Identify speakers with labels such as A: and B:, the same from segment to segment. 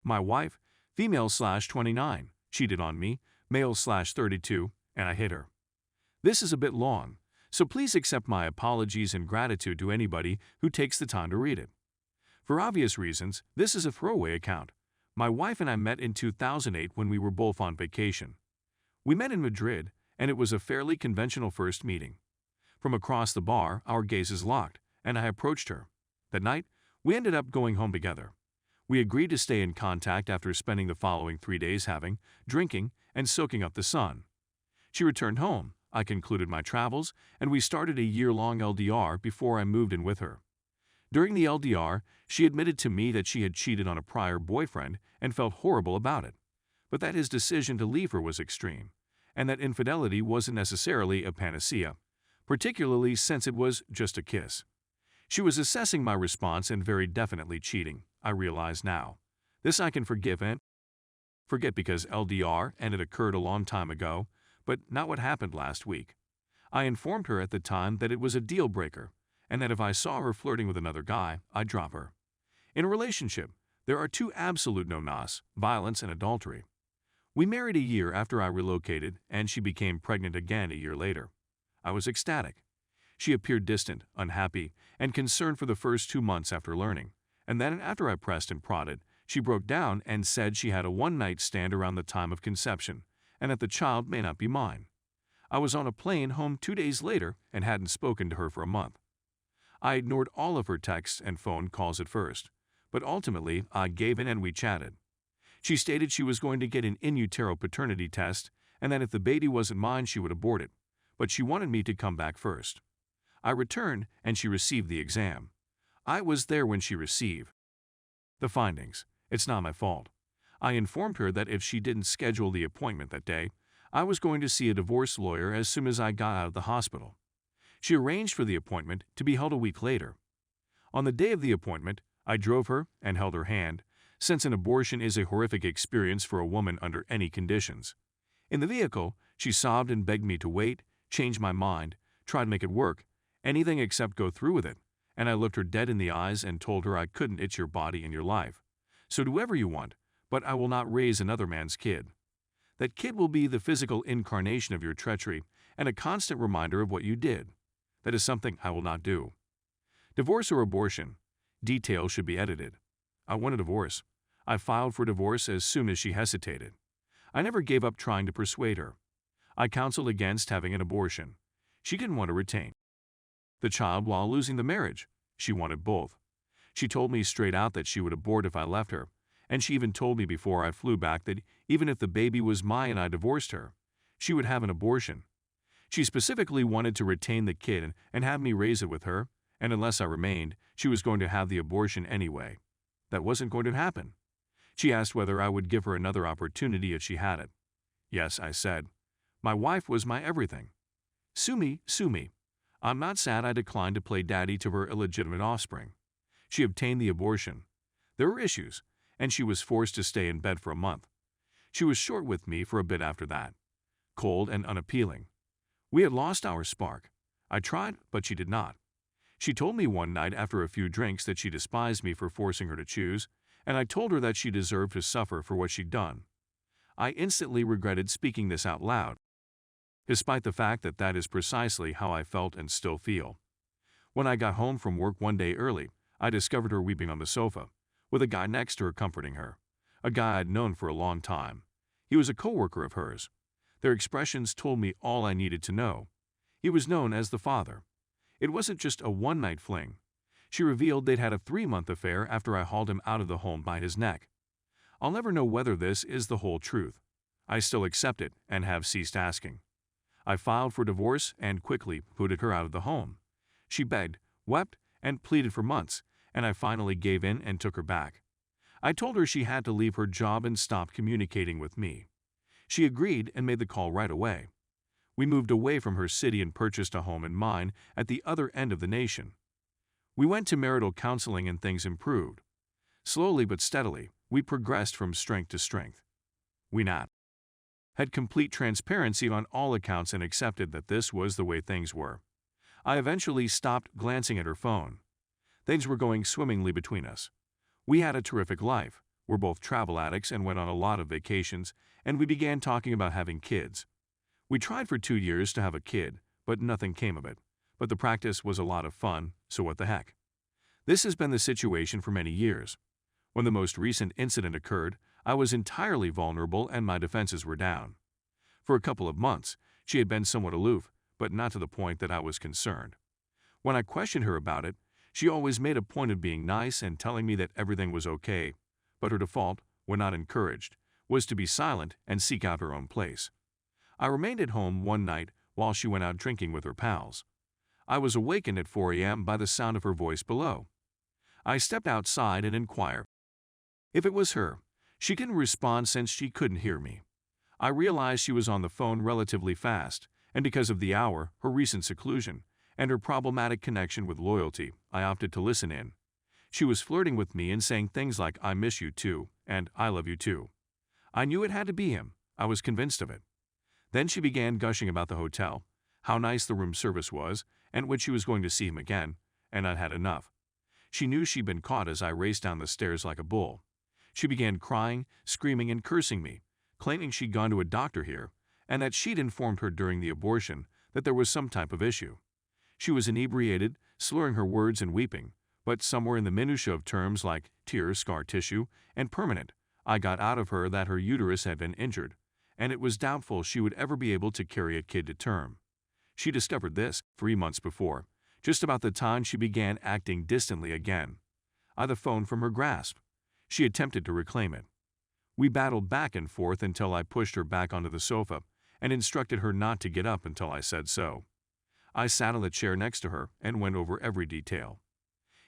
A: My wife, female/29, cheated on me, male/32, and I hit her. This is a bit long, so please accept my apologies and gratitude to anybody who takes the time to read it. For obvious reasons, this is a throwaway account. My wife and I met in 2008 when we were both on vacation. We met in Madrid, and it was a fairly conventional first meeting. From across the bar, our gazes locked, and I approached her. That night, we ended up going home together. We agreed to stay in contact after spending the following 3 days having, drinking, and soaking up the sun. She returned home, I concluded my travels, and we started a year-long LDR before I moved in with her. During the LDR, she admitted to me that she had cheated on a prior boyfriend and felt horrible about it, but that his decision to leave her was extreme, and that infidelity wasn't necessarily a panacea, particularly since it was just a kiss. She was assessing my response and very definitely cheating, I realize now. This I can forgive and forget because LDR and it occurred a long time ago, but not what happened last week. I informed her at the time that it was a deal breaker, and that if I saw her flirting with another guy, I'd drop her. In a relationship, there are two absolute no-nos: violence and adultery. We married a year after I relocated, and she became pregnant again a year later. I was ecstatic. She appeared distant, unhappy, and concerned for the first 2 months after learning, and then after I pressed and prodded, she broke down and said she had a one-night stand around the time of conception, and that the child may not be mine. I was on a plane home 2 days later and hadn't spoken to her for a month. I ignored all of her texts and phone calls at first, but ultimately I gave in and we chatted. She stated she was going to get an in utero paternity test and that if the baby wasn't mine she would abort it, but she wanted me to come back first. I returned and she received the exam. I was there when she received the findings. It's not my fault. I informed her that if she didn't schedule the appointment that day, I was going to see a divorce lawyer as soon as I got out of the hospital. She arranged for the appointment to be held a week later. On the day of the appointment, I drove her and held her hand, since an abortion is a horrific experience for a woman under any conditions. In the vehicle, she sobbed and begged me to wait, change my mind, try to make it work, anything except go through with it, and I looked her dead in the eyes and told her I couldn't. It's your body and your life. So do whatever you want, but I will not raise another man's kid. That kid will be the physical incarnation of your treachery and a constant reminder of what you did. That is something I will not do. Divorce or abortion. Details should be edited. I want a divorce. I filed for divorce as soon as she hesitated. I never gave up trying to persuade her. I counseled against having an abortion. She didn't want to retain the child while losing the marriage. She wanted both. She told me straight out that she would abort if I left her, and she even told me before I flew back that even if the baby was mine and I divorced her, she would have an abortion. She specifically wanted to retain the kid and have me raise it with her, and unless I remained, she was going to have the abortion anyway. That wasn't going to happen. She asked whether I would give her another opportunity if she had it. Yes, I said. My wife was my everything. Sue me, sue me. I'm not sad I declined to play daddy to her illegitimate offspring. She obtained the abortion. There were issues, and she was forced to stay in bed for a month. She was short with me for a bit after that. Cold and unappealing. We had lost our spark. I tried, but she did not. She told me one night after a few drinks that she despised me for forcing her to choose, and I told her that she deserved to suffer for what she'd done. I instantly regretted speaking this out loud, despite the fact that that is precisely how I felt and still feel. When I got home from work one day early, I discovered her weeping on the sofa, with a guy next to her comforting her, a guy I'd known for a long time. He was a coworker of hers. Their expressions told me all I needed to know. He was known as the father. It wasn't just a one-night fling. She revealed they'd had a 3-month affair after I hauled him out of the home by his neck. I'll never know whether this is the whole truth. I still accept it and have ceased asking. I filed for divorce and quickly booted her out of the home. She begged, wept, and pleaded for months, and I finally gave in and took her back. I told her she had to leave her job and stop communicating with me. She agreed and made the call right away. We moved away from her city and purchased a home in mine at the other end of the nation. We went to marital counseling and things improved. Slowly but steadily, we progressed from strength to strength. We had complete transparency on all accounts and accepted that this was the way things were. I eventually stopped glancing at her phone. Things were going swimmingly between us. We had a terrific life, We're both travel addicts and went on a lot of vacations, and we began talking about having kids. We tried for 2 years to have a kid, but nothing came of it. But the practice was a lot of fun, so what the heck? This has been the situation for many years. When the most recent incident occurred, I was entirely vulnerable and my defenses were down. For a couple of months, she had been somewhat aloof, but not to the point that I was concerned. When I questioned her about it, she always made a point of being nice and telling me that everything was okay, but her default, when not encouraged, was to be silent and seek out her own place. I remained at home one night while she went out drinking with her pals. I was awakened at 4 a.m. by the sound of her voice below. I stepped outside and inquired if it was her. She couldn't respond since she couldn't hear me. I realized she was on the phone relatively fast, and because of the hour, her recent seclusion, and her problematic connection with loyalty, I opted to listen in. She was flirting with me and saying things like, "I miss you too," and "I love you too." I knew it had to be him. I was convinced of it. Then she began gushing about the hotel, how nice the room service was, and when she was going to see him again, and I'd had enough. She knew she'd been caught as I raced down the stairs like a bull. She began crying, screaming, and cursing me, claiming she'd gone to a doctor here, and that she'd informed her during the abortion that there was some type of issue. She was inebriated, slurring her words and weeping, but somewhere in the minutiae of terms like tears, scar tissue, and permanent, I got out of her that her uterus had been injured, and it was doubtful she would ever be able to carry a kid to term. She discovered this 3 months before, just about the time she began acting distantly again. I the phone from her grasp. She attempted to reclaim it. We battled back and forth until I pushed her back onto the sofa and instructed her not to get up until I said so. I sat on the chair next to her and went over every detail.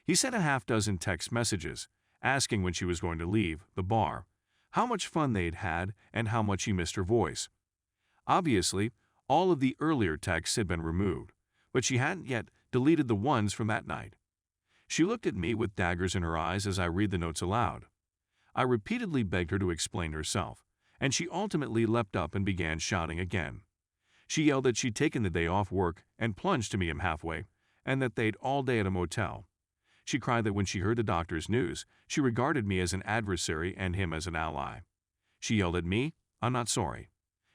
A: He sent a half-dozen text messages, asking when she was going to leave the bar, how much fun they'd had, and how much he missed her voice. Obviously, all of the earlier texts had been removed, but she hadn't yet deleted the ones from that night. She looked at me with daggers in her eyes as I read the notes aloud. I repeatedly begged her to explain herself, and she ultimately leapt up and began shouting again. She yelled that she'd taken the day off work and plunged to meet him halfway, and that they'd all day at a motel. She cried that when she heard the doctor's news, she regarded me as an adversary and him as an ally. She yelled at me, "I'm not sorry,"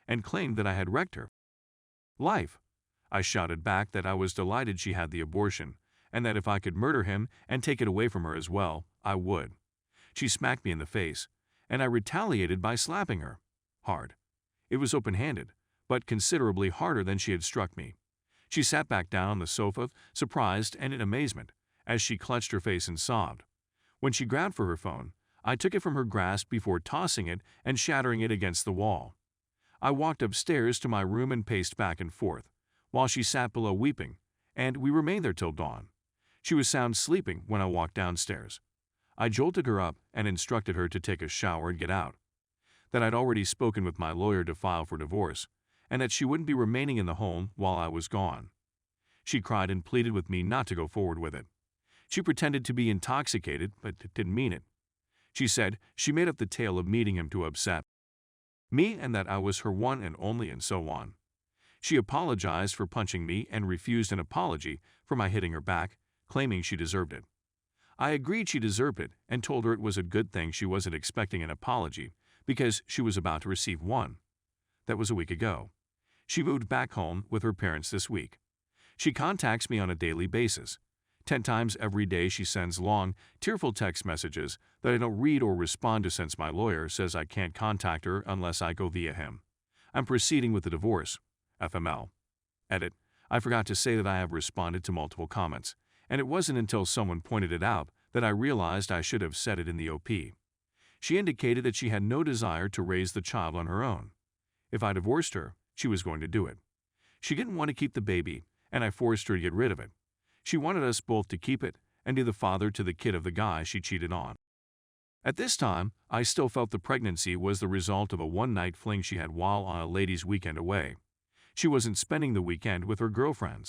A: and claimed that I had wrecked her life. I shouted back that I was delighted she had the abortion, and that if I could murder him and take it away from her as well, I would. She smacked me in the face, and I retaliated by slapping her. Hard. It was open-handed, but considerably harder than she had struck me. She sat back down on the sofa, surprised and in amazement, as she clutched her face and sobbed. When she grabbed for her phone, I took it from her grasp before tossing it and shattering it against the wall. I walked upstairs to my room and paced back and forth, while she sat below weeping, and we remained there till dawn. She was sound sleeping when I walked downstairs. I jolted her up and instructed her to take a shower and get out, that I'd already spoken with my lawyer to file for divorce, and that she wouldn't be remaining in the home while I was gone. She cried and pleaded with me not to go forward with it. She pretended to be intoxicated, but didn't mean it. She said she made up the tale of meeting him to upset me and that I was her one and only and so on. She apologized for punching me and refused an apology for my hitting her back, claiming she deserved it. I agreed she deserved it and told her it was a good thing she wasn't expecting an apology because she was about to receive one. That was a week ago. She moved back home with her parents this week. She contacts me on a daily basis. 10 times every day she sends long, tearful text messages that I don't read or respond to since my lawyer says I can't contact her unless I go via him. I'm proceeding with the divorce. FML. Edit. I forgot to say that I have responded to multiple comments, and it wasn't until someone pointed it out that I realized I should have said it in the OP. She indicated that she had no desire to raise the child on her own. If I divorced her, she was going to do it. She didn't want to keep the baby, and I forced her to get rid of it. She wanted us both to keep it and be the father to the kid of the guy she cheated on. At this time, I still felt the pregnancy was the result of a one-night fling she had while on a ladies' weekend away. She wasn't spending the weekend with her girlfriends.